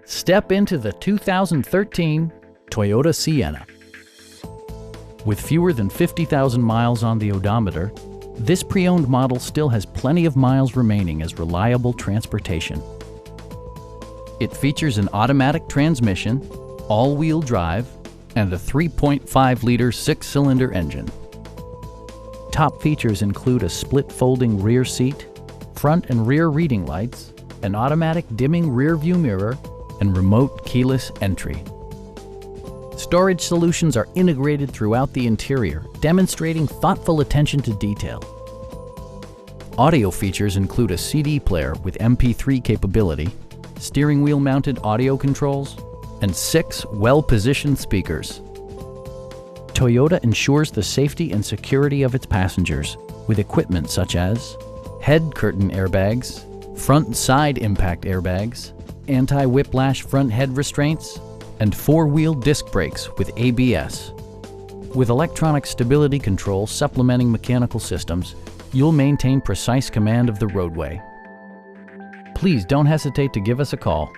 Step into the 2013 Toyota Sienna. With fewer than 50,000 miles on the odometer, this pre-owned model still has plenty of miles remaining as reliable transportation. It features an automatic transmission, all-wheel drive, and a 3.5-liter six-cylinder engine. Top features include a split folding rear seat, front and rear reading lights, an automatic dimming rear view mirror, and remote keyless entry. Storage solutions are integrated throughout the interior, demonstrating thoughtful attention to detail. Audio features include a CD player with MP3 capability, steering wheel mounted audio controls, and 6 well-positioned speakers. Toyota ensures the safety and security of its passengers with equipment such as head curtain airbags, front and side impact airbags, anti-whiplash front head restraints, and 4-wheel disc brakes with ABS. With electronic stability control supplementing mechanical systems, you'll maintain precise command of the roadway. Please don't hesitate to give us a call.